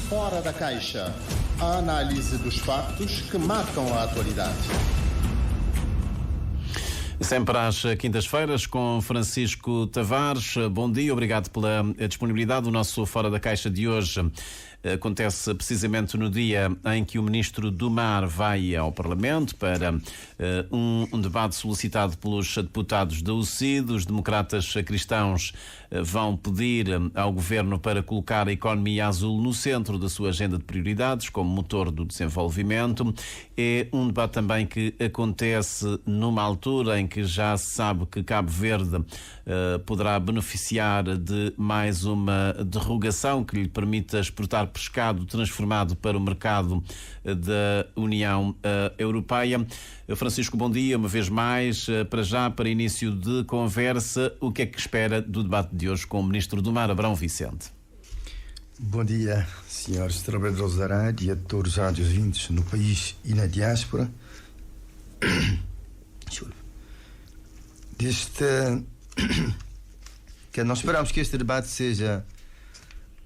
Fora da Caixa. A análise dos factos que marcam a atualidade. Sempre às quintas-feiras com Francisco Tavares. Bom dia, obrigado pela disponibilidade. O nosso Fora da Caixa de hoje acontece precisamente no dia em que o Ministro do Mar vai ao Parlamento para um debate solicitado pelos deputados da UCID. Os democratas cristãos vão pedir ao Governo para colocar a economia azul no centro da sua agenda de prioridades como motor do desenvolvimento. É um debate também que acontece numa altura em que já se sabe que Cabo Verde poderá beneficiar de mais uma derrogação que lhe permita exportar pescado transformado para o mercado da União Europeia. Francisco, bom dia, uma vez mais. Para início de conversa, o que é que espera do debate de hoje com o Ministro do Mar, Abrão Vicente? Bom dia, senhores trabalhadores da rádio e a todos os rádios ouvintes no país e na diáspora. Que nós esperamos que este debate seja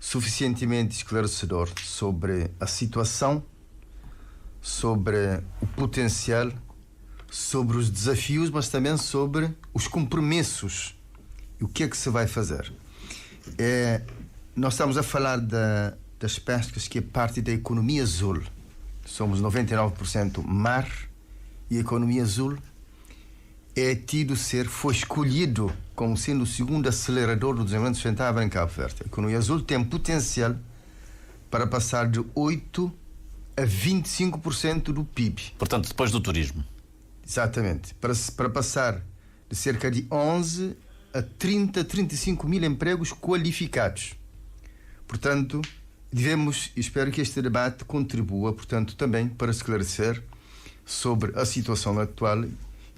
suficientemente esclarecedor sobre a situação, sobre o potencial, sobre os desafios, mas também sobre os compromissos e o que é que se vai fazer. Nós estamos a falar das pescas, que é parte da economia azul. Somos 99% mar, e a economia azul foi escolhido como sendo o segundo acelerador do desenvolvimento sustentável em Cabo Verde. A economia azul tem potencial para passar de 8% a 25% do PIB. Portanto, depois do turismo. Exatamente. Para passar de cerca de 11 a 35 mil empregos qualificados. Portanto, espero que este debate contribua, portanto, também para esclarecer sobre a situação atual,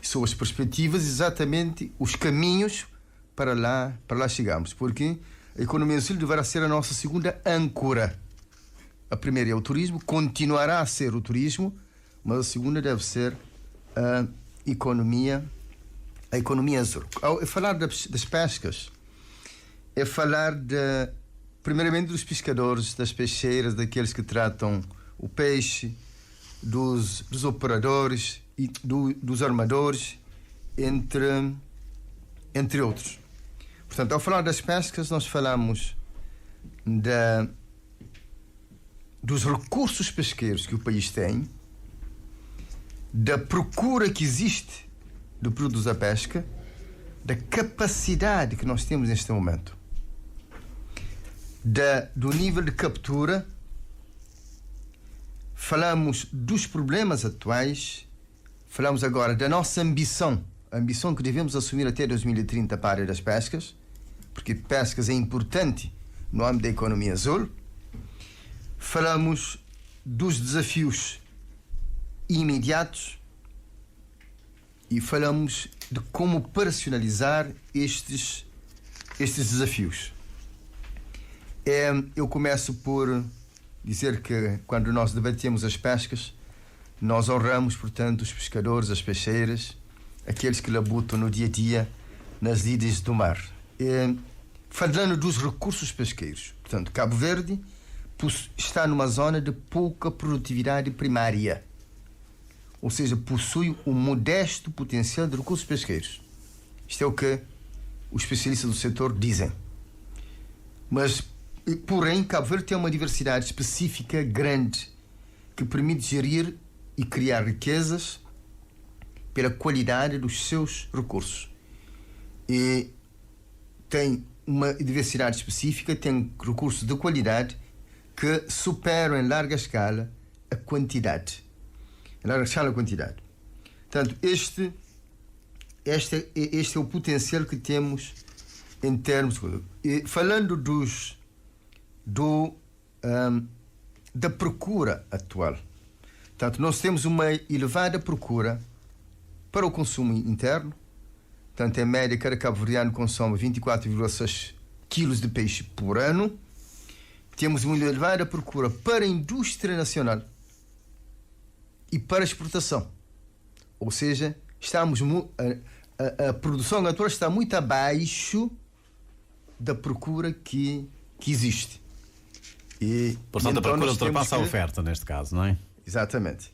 sobre as perspectivas, exatamente os caminhos para lá chegarmos, porque a economia azul deverá ser a nossa segunda âncora. A primeira é o turismo, continuará a ser o turismo, mas a segunda deve ser a economia azul. Ao falar das pescas, é falar primeiramente dos pescadores, das peixeiras, daqueles que tratam o peixe, dos operadores e dos armadores, entre outros. Portanto, ao falar das pescas, nós falamos dos recursos pesqueiros que o país tem, da procura que existe de produtos da pesca, da capacidade que nós temos neste momento, do nível de captura. Falamos dos problemas atuais, falamos agora da nossa ambição, a ambição que devemos assumir até 2030 para a área das pescas, porque pescas é importante no âmbito da economia azul. Falamos dos desafios imediatos e falamos de como operacionalizar estes desafios. Eu começo por dizer que quando nós debatemos as pescas, nós honramos, portanto, os pescadores, as peixeiras, aqueles que labutam no dia a dia nas lides do mar. Falando dos recursos pesqueiros, portanto, Cabo Verde está numa zona de pouca produtividade primária, ou seja, possui um modesto potencial de recursos pesqueiros. Isto é o que os especialistas do setor dizem. Porém, Cabo Verde tem uma diversidade específica grande que permite gerir e criar riquezas pela qualidade dos seus recursos. E tem uma diversidade específica, tem recursos de qualidade que superam em larga escala a quantidade. Portanto, este é o potencial que temos em termos... Falando da procura atual. Portanto, nós temos uma elevada procura para o consumo interno. Portanto, em média, cada cabo-verdiano consome 24,6 quilos de peixe por ano. Temos uma elevada procura para a indústria nacional e para a exportação. Ou seja, a produção atual está muito abaixo da procura que existe. Portanto, a procura nós temos ultrapassa a oferta, neste caso, não é? Exatamente.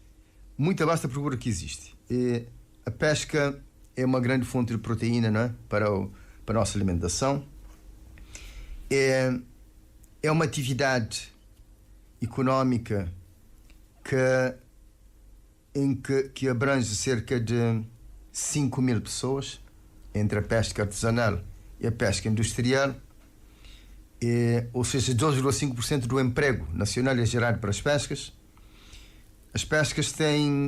Muita vasta procura que existe. A pesca é uma grande fonte de proteína, não é? Para a nossa alimentação. É uma atividade económica que abrange cerca de 5.000 pessoas, entre a pesca artesanal e a pesca industrial. Ou seja, 12,5% do emprego nacional é gerado para as pescas. As pescas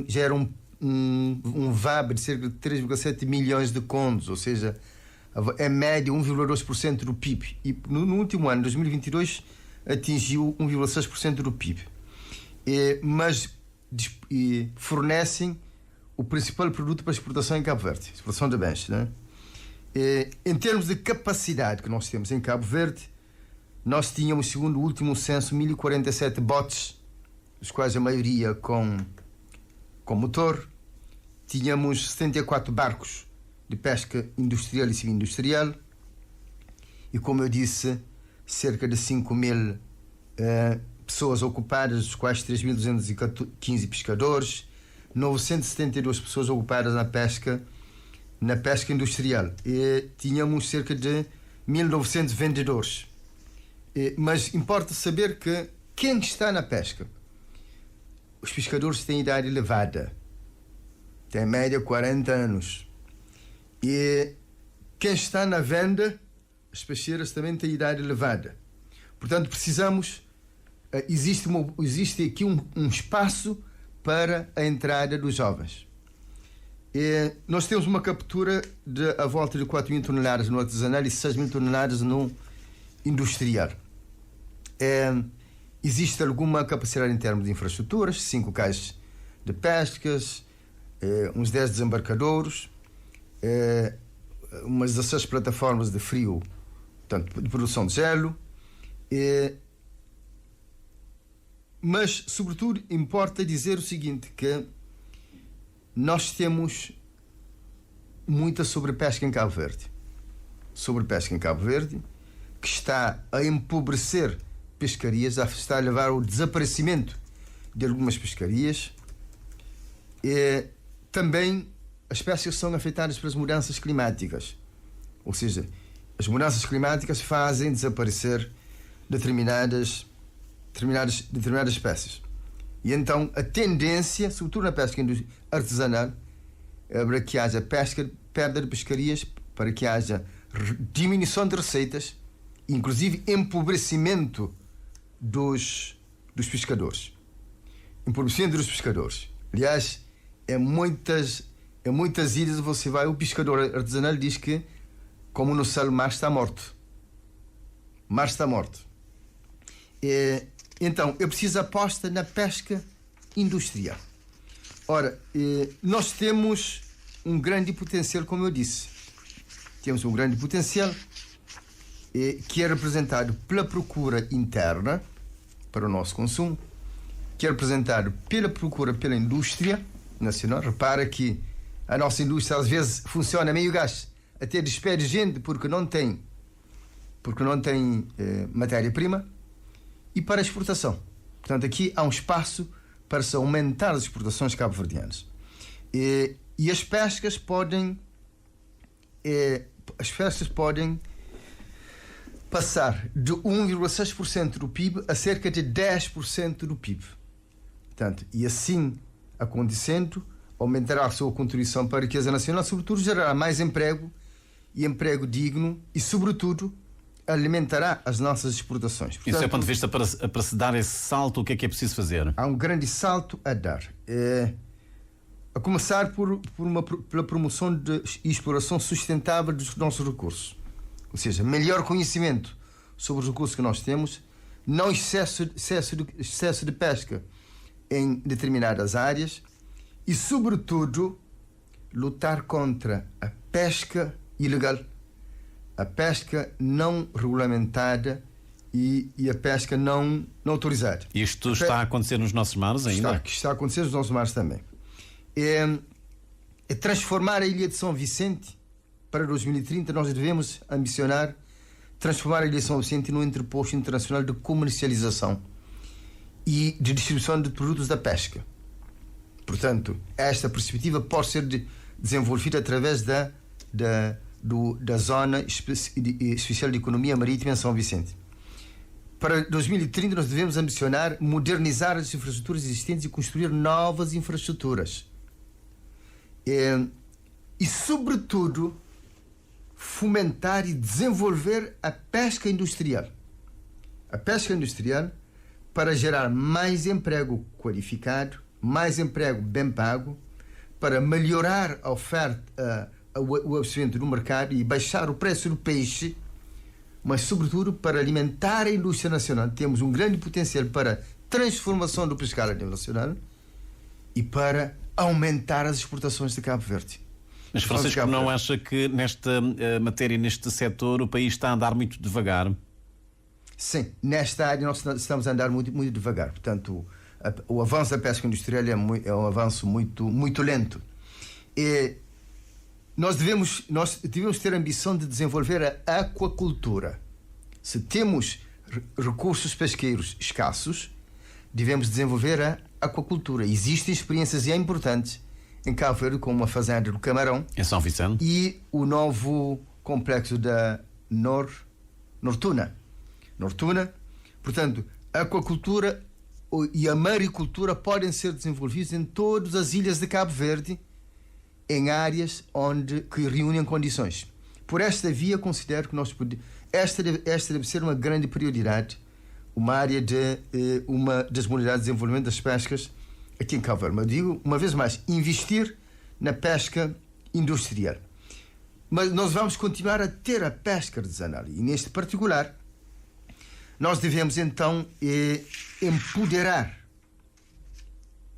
geram um VAB de cerca de 3,7 milhões de contos, ou seja, é média 1,2% do PIB. E no último ano, 2022, atingiu 1,6% do PIB. Mas fornecem o principal produto para exportação em Cabo Verde, exportação de bens, né? Em termos de capacidade que nós temos em Cabo Verde, nós tínhamos, segundo o último censo, 1.047 botes, dos quais a maioria com motor. Tínhamos 74 barcos de pesca industrial e semi-industrial. E, como eu disse, cerca de 5.000 pessoas ocupadas, dos quais 3.215 pescadores, 972 pessoas ocupadas na pesca industrial. E tínhamos cerca de 1.900 vendedores. Mas importa saber que quem está na pesca, os pescadores têm idade elevada, têm em média 40 anos. E quem está na venda, as peixeiras também têm idade elevada. Portanto, existe aqui um espaço para a entrada dos jovens. Nós temos uma captura de a volta de 4.000 toneladas no artesanal e 6.000 toneladas no industrial. Existe alguma capacidade em termos de infraestruturas, 5 cais de pescas, uns 10 desembarcadouros, umas 16 plataformas de frio, portanto, de produção de gelo. Mas, sobretudo, importa dizer o seguinte, que nós temos muita sobrepesca em Cabo Verde. Sobrepesca em Cabo Verde, que está a empobrecer pescarias, está a levar ao desaparecimento de algumas pescarias. Também as pescas são afetadas pelas mudanças climáticas. Ou seja, as mudanças climáticas fazem desaparecer determinadas espécies. E então a tendência, sobretudo na pesca artesanal, é para que haja perda de pescarias, para que haja diminuição de receitas, inclusive empobrecimento dos pescadores. Empobrecimento dos pescadores. Aliás, em muitas ilhas você vai, o pescador artesanal diz que, como no céu, o mar está morto. O mar está morto. Então, é preciso aposta na pesca industrial. Ora, nós temos um grande potencial, como eu disse. Temos um grande potencial que é representado pela procura interna para o nosso consumo, que é representado pela procura pela indústria nacional. Repara que a nossa indústria às vezes funciona meio gás, até despede gente porque não tem matéria-prima, e para a exportação. Portanto, aqui há um espaço para se aumentar as exportações cabo-verdianas. E as pescas podem passar de 1,6% do PIB a cerca de 10% do PIB. Portanto, e assim acontecendo, aumentará a sua contribuição para a riqueza nacional, sobretudo gerará mais emprego e emprego digno e, sobretudo, alimentará as nossas exportações. Portanto, isso é ponto de vista para se dar esse salto, o que é preciso fazer? Há um grande salto a dar. A começar pela promoção e exploração sustentável dos nossos recursos. Ou seja, melhor conhecimento sobre os recursos que nós temos, não excesso de pesca em determinadas áreas e, sobretudo, lutar contra a pesca ilegal, a pesca não regulamentada e a pesca não autorizada. Isto está a acontecer nos nossos mares ainda? Está a acontecer nos nossos mares também. É transformar a ilha de São Vicente para 2030. Nós devemos ambicionar transformar a ilha de São Vicente num entreposto internacional de comercialização e de distribuição de produtos da pesca. Portanto, esta perspectiva pode ser desenvolvida através da Zona Especial de Economia Marítima em São Vicente. Para 2030 nós devemos ambicionar modernizar as infraestruturas existentes e construir novas infraestruturas. E sobretudo, fomentar e desenvolver a pesca industrial. A pesca industrial para gerar mais emprego qualificado, mais emprego bem pago, para melhorar a oferta, o abastecimento no mercado e baixar o preço do peixe, mas sobretudo para alimentar a indústria nacional. Temos um grande potencial para transformação do pescado a nível nacional e para aumentar as exportações de Cabo Verde. Mas Francisco, não acha que nesta matéria, neste setor, o país está a andar muito devagar? Sim, nesta área nós estamos a andar muito, muito devagar. Portanto, o avanço da pesca industrial é um avanço muito, muito lento. E nós devemos ter a ambição de desenvolver a aquacultura. Se temos recursos pesqueiros escassos, devemos desenvolver a aquacultura. Existem experiências e é importante em Cabo Verde, como a fazenda do Camarão, em São Vicente, e o novo complexo da Nortuna. Portanto, a aquacultura e a maricultura podem ser desenvolvidos em todas as ilhas de Cabo Verde, em áreas que reúnem condições. Por esta via, considero que esta deve ser uma grande prioridade, uma área uma das modalidades de desenvolvimento das pescas aqui em Cabo Verde. Mas digo, uma vez mais, investir na pesca industrial. Mas nós vamos continuar a ter a pesca artesanal. E neste particular, nós devemos então empoderar,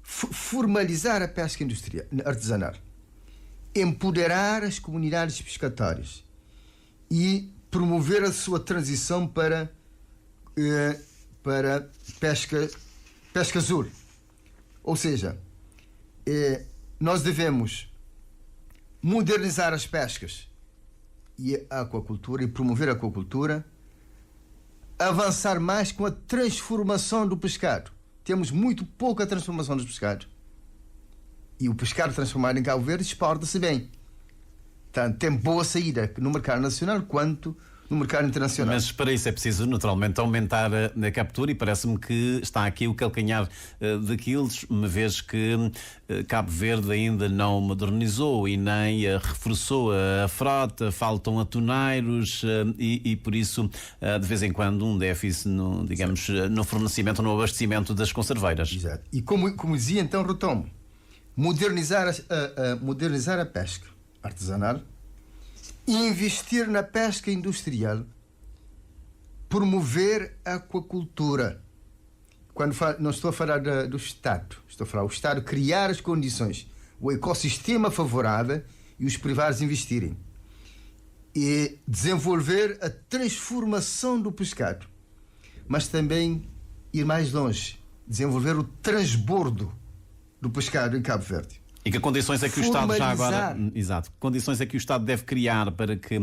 formalizar a pesca industrial, artesanal, empoderar as comunidades pescatórias e promover a sua transição para pesca azul. Ou seja, nós devemos modernizar as pescas e a aquacultura e promover a aquacultura, avançar mais com a transformação do pescado. Temos muito pouca transformação dos pescados. E o pescado transformado em Cabo Verde exporta-se bem. Tanto tem boa saída no mercado nacional quanto no mercado internacional. Mas para isso é preciso naturalmente aumentar a captura e parece-me que está aqui o calcanhar daqueles, uma vez que Cabo Verde ainda não modernizou e nem reforçou a frota, faltam atuneiros e por isso de vez em quando um déficit no fornecimento, no abastecimento das conserveiras. Exato. E como dizia então, retomo, modernizar a pesca artesanal, investir na pesca industrial, promover a aquacultura. Quando não estou a falar do Estado, estou a falar do Estado criar as condições, o ecossistema favorável e os privados investirem. E desenvolver a transformação do pescado, mas também ir mais longe, desenvolver o transbordo do pescado em Cabo Verde. E que condições é que o Estado já agora... Exato. Condições é que o Estado deve criar para que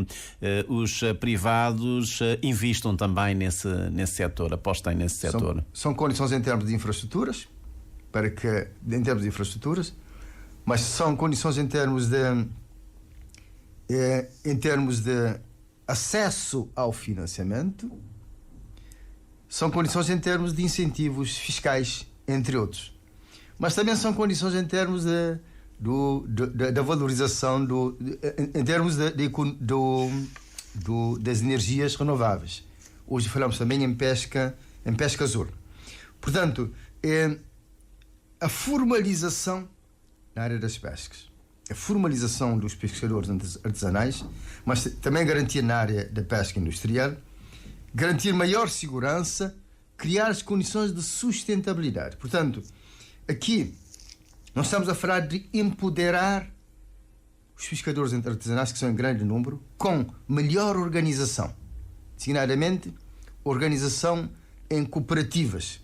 os privados investam também nesse setor, apostem nesse setor? São condições em termos de infraestruturas, mas são condições em termos de acesso ao financiamento, são condições em termos de incentivos fiscais, entre outros. Mas também são condições em termos da valorização, em termos das energias renováveis. Hoje falamos também em pesca azul. Portanto, a formalização na área das pescas, a formalização dos pescadores artesanais, mas também garantir na área da pesca industrial, garantir maior segurança, criar as condições de sustentabilidade. Portanto, aqui nós estamos a falar de empoderar os pescadores artesanais, que são em grande número, com melhor organização, designadamente organização em cooperativas,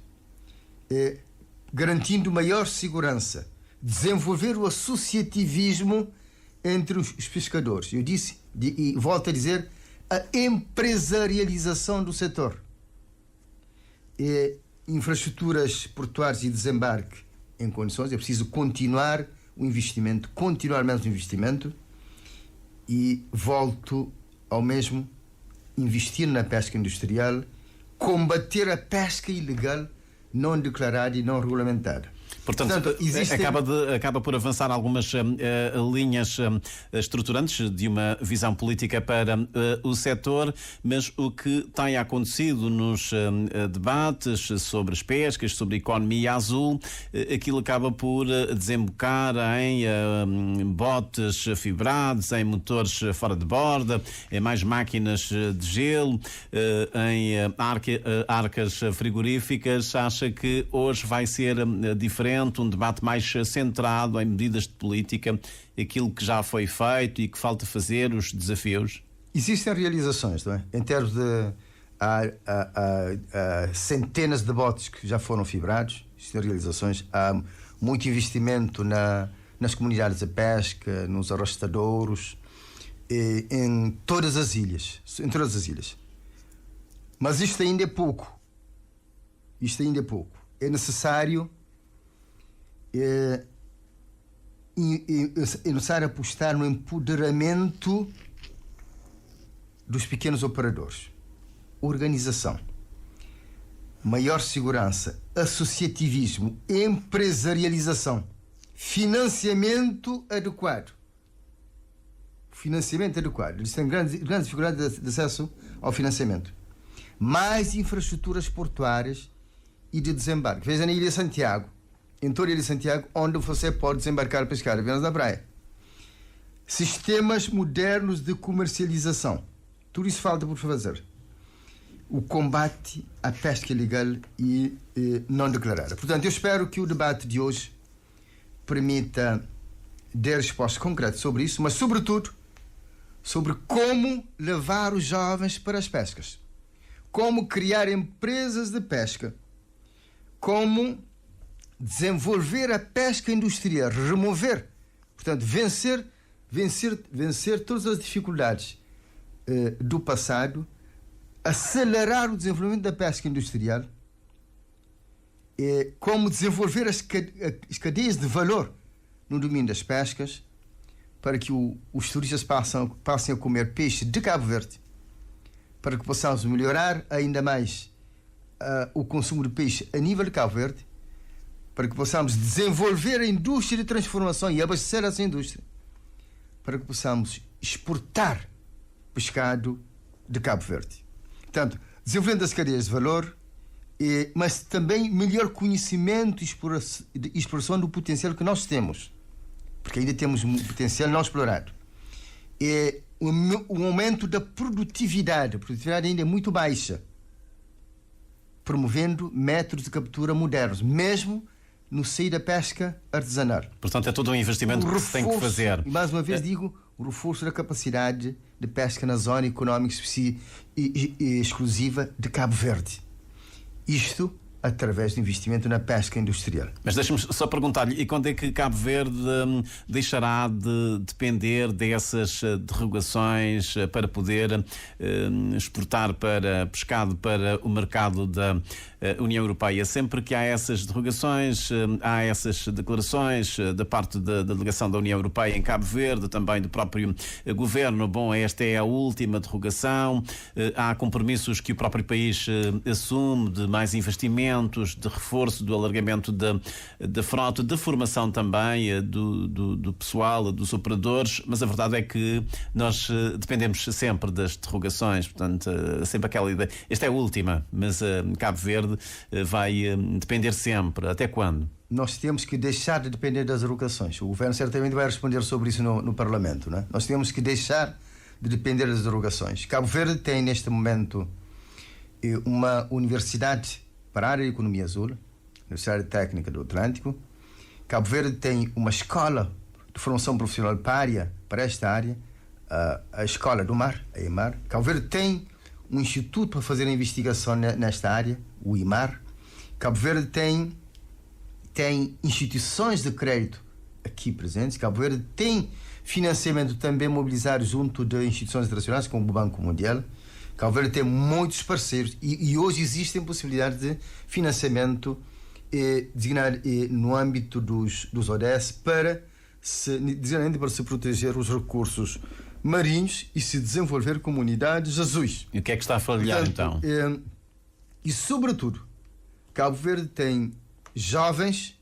garantindo maior segurança, desenvolver o associativismo entre os pescadores. Eu disse, e volto a dizer, a empresarialização do setor. infraestruturas portuárias e desembarque em condições. É preciso continuar o investimento, continuar mesmo o investimento, e volto ao mesmo: investir na pesca industrial, combater a pesca ilegal, não declarada e não regulamentada. Portanto, acaba por avançar algumas linhas estruturantes de uma visão política para o setor, mas o que tem acontecido nos debates sobre as pescas, sobre a economia azul, aquilo acaba por desembocar em botes fibrados, em motores fora de borda, em mais máquinas de gelo, em arcas frigoríficas. Acha que hoje vai ser diferente, um debate mais centrado em medidas de política, aquilo que já foi feito e que falta fazer, os desafios? Existem realizações, não é? Em termos de centenas de botes que já foram fibrados, existem realizações, há muito investimento nas comunidades de pesca, nos arrastadouros, em todas as ilhas, Mas isto ainda é pouco. É necessário apostar no empoderamento dos pequenos operadores, organização, maior segurança, associativismo, empresarialização, financiamento adequado. Eles têm grande dificuldade de acesso ao financiamento. Mais infraestruturas portuárias e de desembarque. Veja na Ilha Santiago, em toda a Ilha Santiago, onde você pode desembarcar, pescar apenas na praia. Sistemas modernos de comercialização. Tudo isso falta por fazer. O combate à pesca ilegal e não declarada. Portanto, eu espero que o debate de hoje permita dar respostas concretas sobre isso, mas, sobretudo, sobre como levar os jovens para as pescas. Como criar empresas de pesca. Como desenvolver a pesca industrial, remover, portanto, vencer todas as dificuldades do passado, acelerar o desenvolvimento da pesca industrial, como desenvolver as cadeias de valor no domínio das pescas, para que os turistas passem a comer peixe de Cabo Verde, para que possamos melhorar ainda mais o consumo de peixe a nível de Cabo Verde, para que possamos desenvolver a indústria de transformação e abastecer essa indústria, para que possamos exportar pescado de Cabo Verde. Portanto, desenvolvendo as cadeias de valor, mas também melhor conhecimento e exploração do potencial que nós temos, porque ainda temos um potencial não explorado. O aumento da produtividade. A produtividade ainda é muito baixa, promovendo métodos de captura modernos, mesmo no seio da pesca artesanal. Portanto, é todo um investimento que se tem que fazer. E mais uma vez digo, o reforço da capacidade de pesca na zona económica exclusiva de Cabo Verde. Isto através do investimento na pesca industrial. Mas deixa-me só perguntar-lhe, e quando é que Cabo Verde deixará de depender dessas derrogações para poder exportar para pescado para o mercado da União Europeia? Sempre que há essas derrogações, há essas declarações da parte da delegação da União Europeia em Cabo Verde, também do próprio governo, bom, esta é a última derrogação, há compromissos que o próprio país assume de mais investimentos, de reforço, do alargamento da frota, de formação também do pessoal, dos operadores, mas a verdade é que nós dependemos sempre das derrogações, portanto, sempre aquela ideia. Esta é a última, mas Cabo Verde vai depender sempre. Até quando? Nós temos que deixar de depender das derrogações. O governo certamente vai responder sobre isso no Parlamento, não é? Nós temos que deixar de depender das derrogações. Cabo Verde tem, neste momento, uma universidade para a área de economia azul, Universidade Técnica do Atlântico. Cabo Verde tem uma escola de formação profissional para esta área, a Escola do Mar, a EMAR. Cabo Verde tem um instituto para fazer a investigação nesta área, o IMAR. Cabo Verde tem instituições de crédito aqui presentes. Cabo Verde tem financiamento também mobilizado junto de instituições internacionais, como o Banco Mundial. Cabo Verde tem muitos parceiros e hoje existem possibilidades de financiamento no âmbito dos ODS para se proteger os recursos marinhos e se desenvolver comunidades azuis. E o que é que está a falhar, então? E sobretudo, Cabo Verde tem jovens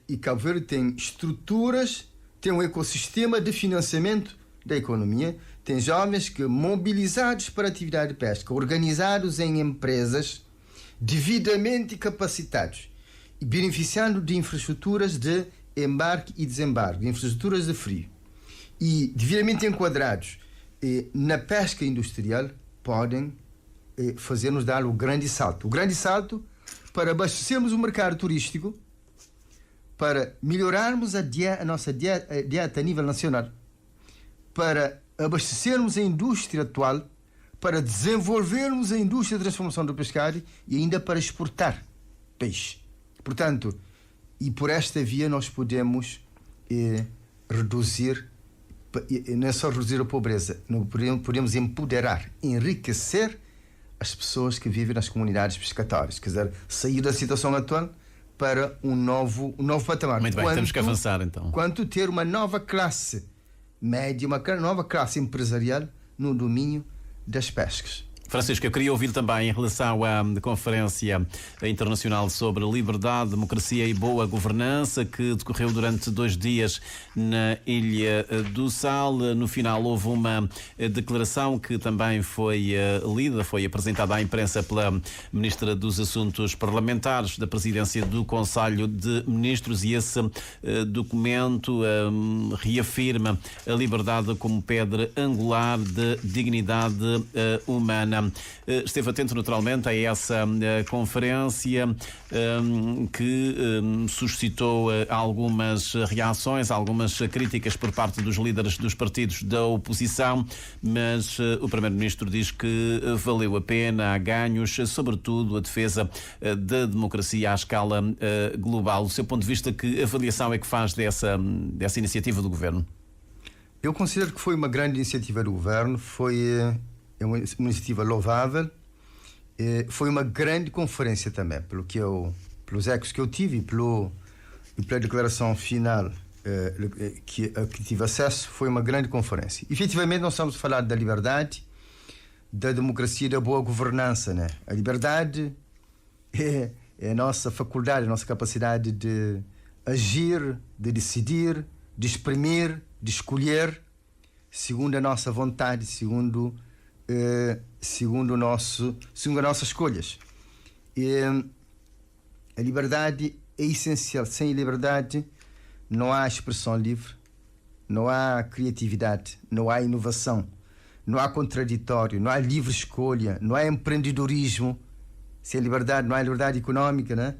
e Cabo Verde tem estruturas, tem um ecossistema de financiamento da economia, tem jovens que mobilizados para a atividade de pesca, organizados em empresas, devidamente capacitados e beneficiando de infraestruturas de embarque e desembarque, de infraestruturas de frio e devidamente enquadrados na pesca industrial, podem fazer-nos dar o grande salto para abastecermos o mercado turístico, para melhorarmos a nossa dieta a nível nacional, para abastecermos a indústria atual, para desenvolvermos a indústria de transformação do pescado e ainda para exportar peixe. Portanto, e por esta via nós podemos reduzir, não é só reduzir a pobreza, podemos empoderar, enriquecer as pessoas que vivem nas comunidades pescatórias, quer dizer, sair da situação atual para um novo patamar. Muito bem, temos que avançar então. Quanto ter uma nova classe média, uma nova classe empresarial no domínio das pescas. Francisco, eu queria ouvir também em relação à Conferência Internacional sobre Liberdade, Democracia e Boa Governança, que decorreu durante 2 dias na Ilha do Sal. No final houve uma declaração que também foi lida, foi apresentada à imprensa pela Ministra dos Assuntos Parlamentares da Presidência do Conselho de Ministros, e esse documento reafirma a liberdade como pedra angular de dignidade humana. Esteve atento naturalmente a essa conferência que suscitou algumas reações, algumas críticas por parte dos líderes dos partidos da oposição, mas o Primeiro-Ministro diz que valeu a pena, há ganhos, sobretudo a defesa da democracia à escala global. Do seu ponto de vista, que avaliação é que faz dessa iniciativa do Governo? Eu considero que foi uma grande iniciativa do Governo, é uma iniciativa louvável, foi uma grande conferência também, pelos ecos que eu tive e pela declaração final que tive acesso. Foi uma grande conferência. Efetivamente, nós estamos a falar da liberdade, da democracia e da boa governança, né? A liberdade é a nossa faculdade, a nossa capacidade de agir, de decidir, de exprimir, de escolher, segundo a nossa vontade, segundo as nossas escolhas. A liberdade é essencial. Sem liberdade não há expressão livre, não há criatividade, não há inovação, não há contraditório, não há livre escolha, não há empreendedorismo. Sem liberdade não há liberdade económica, né?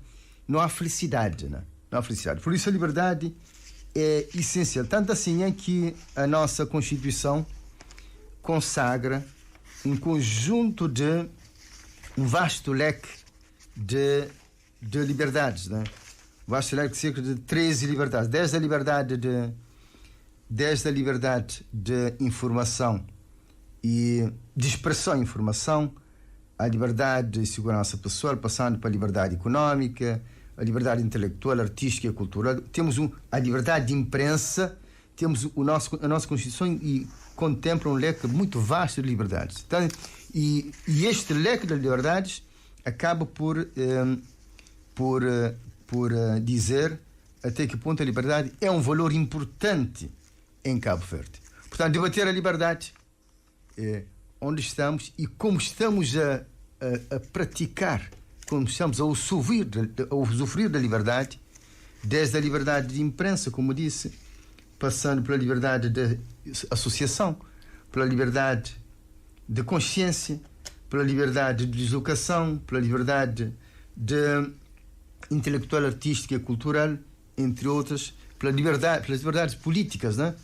Não há felicidade, né? Não há felicidade. Por isso a liberdade é essencial. Tanto assim é que a nossa Constituição consagra um conjunto um vasto leque de liberdades, né? Um vasto leque de cerca de 13 liberdades, desde a liberdade de informação e de expressão e informação, a liberdade de segurança pessoal, passando para a liberdade económica, a liberdade intelectual, artística e cultural. Temos a liberdade de imprensa, temos a nossa Constituição e contempla um leque muito vasto de liberdades. Então, e este leque de liberdades acaba por dizer até que ponto a liberdade é um valor importante em Cabo Verde. Portanto, debater a liberdade, onde estamos e como estamos a praticar, como estamos a usufruir da liberdade, desde a liberdade de imprensa, como disse, passando pela liberdade de associação, pela liberdade de consciência, pela liberdade de deslocação, pela liberdade intelectual, artística e cultural, entre outras, pelas liberdades políticas, né?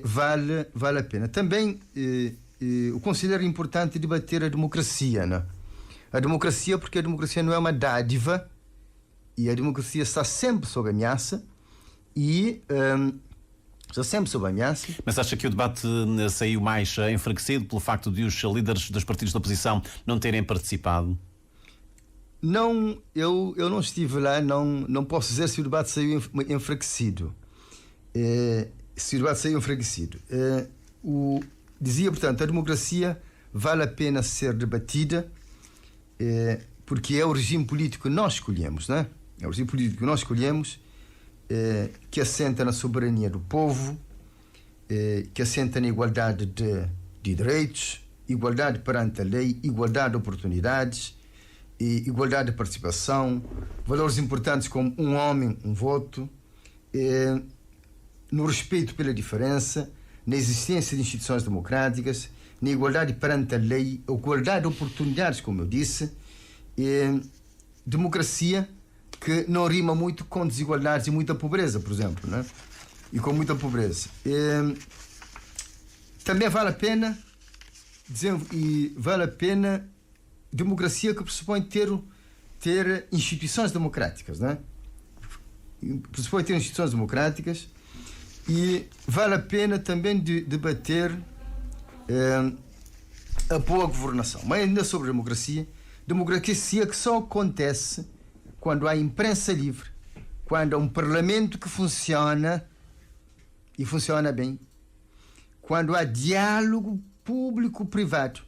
Vale a pena. Também eu considero importante debater a democracia, né? A democracia, porque a democracia não é uma dádiva e a democracia está sempre sob ameaça e Está sempre sob ameaça. Mas acha que o debate saiu mais enfraquecido pelo facto de os líderes dos partidos da oposição não terem participado? Não, eu não estive lá, não posso dizer se o debate saiu enfraquecido. Se o debate saiu enfraquecido. Dizia, portanto, a democracia vale a pena ser debatida, porque é o regime político que nós escolhemos, não é? É o regime político que nós escolhemos, que assenta na soberania do povo, que assenta na igualdade de direitos, igualdade perante a lei, igualdade de oportunidades, igualdade de participação, valores importantes como um homem, um voto, no respeito pela diferença, na existência de instituições democráticas, na igualdade perante a lei, a igualdade de oportunidades, como eu disse, democracia que não rima muito com desigualdades e muita pobreza, por exemplo, né? E com muita pobreza. Também vale a pena democracia que pressupõe ter instituições democráticas, né? Pressupõe ter instituições democráticas, e vale a pena também debater a boa governação. Mas ainda sobre democracia que só acontece quando há imprensa livre, quando há um parlamento que funciona e funciona bem, quando há diálogo público-privado,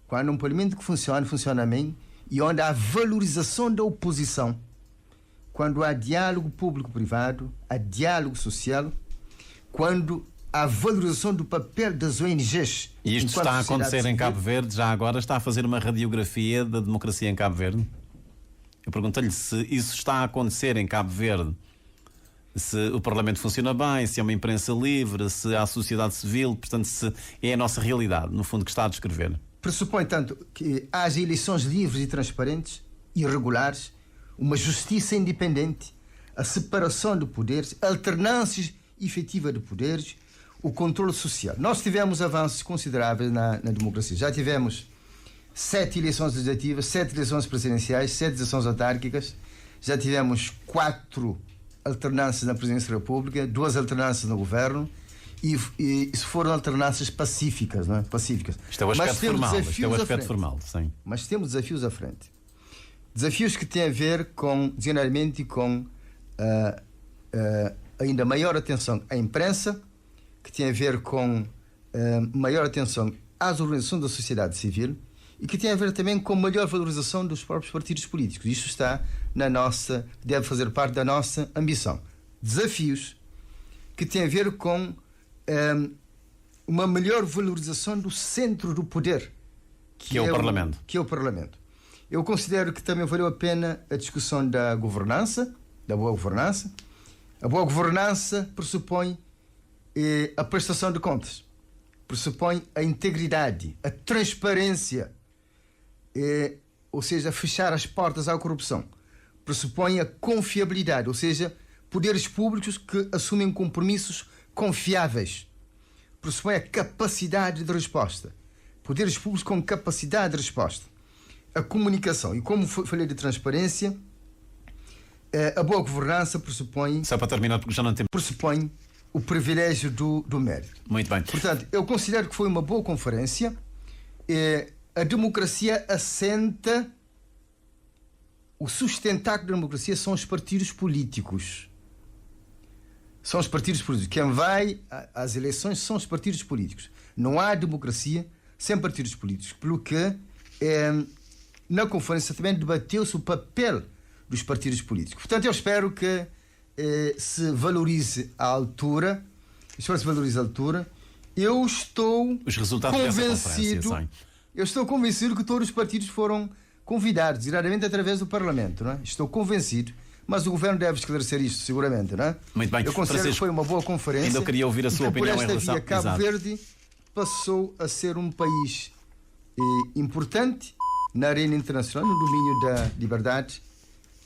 quando há um parlamento que funciona bem e onde há valorização da oposição, quando há diálogo público-privado, há diálogo social, quando há valorização do papel das ONGs. E isto está a acontecer em Cabo Verde, já agora está a fazer uma radiografia da democracia em Cabo Verde? Eu perguntei-lhe se isso está a acontecer em Cabo Verde, se o Parlamento funciona bem, se é uma imprensa livre, se há sociedade civil, portanto, se é a nossa realidade, no fundo, que está a descrever. Pressupõe, tanto, que haja eleições livres e transparentes e regulares, uma justiça independente, a separação de poderes, alternâncias efetiva de poderes, o controle social. Nós tivemos avanços consideráveis na democracia. Já tivemos 7 eleições legislativas, 7 eleições presidenciais, 7 eleições autárquicas, já tivemos 4 alternâncias na presidência da República, 2 alternâncias no governo, e foram alternâncias pacíficas, não é? Pacíficas. Isto é o aspecto formal, sim. Mas temos desafios à frente. Desafios que têm a ver generalmente com ainda maior atenção à imprensa, que tem a ver com maior atenção às organizações da sociedade civil, e que tem a ver também com maior valorização dos próprios partidos políticos. Isto está deve fazer parte da nossa ambição. Desafios que têm a ver com uma melhor valorização do centro do poder, que é o Parlamento. Que é o Parlamento. Eu considero que também valeu a pena a discussão da governança, da boa governança. A boa governança pressupõe a prestação de contas, pressupõe a integridade, a transparência, ou seja, fechar as portas à corrupção, pressupõe a confiabilidade, ou seja, poderes públicos que assumem compromissos confiáveis, pressupõe a capacidade de resposta, poderes públicos com capacidade de resposta, a comunicação. E como falei de transparência, a boa governança pressupõe... Só para terminar, porque já não tem... Pressupõe o privilégio do mérito. Muito bem. Portanto, eu considero que foi uma boa conferência. A democracia assenta... O sustentáculo da democracia são os partidos políticos. São os partidos políticos. Quem vai às eleições são os partidos políticos. Não há democracia sem partidos políticos. Pelo que, na conferência também debateu-se o papel dos partidos políticos. Portanto, eu espero que se valorize a altura. Eu estou os resultados convencido. Eu estou convencido que todos os partidos foram convidados, diretamente através do Parlamento, não é? Estou convencido. Mas o governo deve esclarecer isto, seguramente, não é? Muito bem. Eu considero que foi uma boa conferência. Ainda queria ouvir a sua opinião em relação... Por esta via, Cabo Verde passou a ser um país importante na arena internacional, no domínio da liberdade,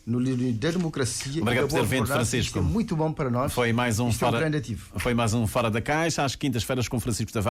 no domínio da democracia. Obrigado por ter vindo, Francisco. Isto é muito bom para nós. Foi mais um grande ativo. Foi mais um Fora da Caixa, às quintas-feiras com Francisco Tavares.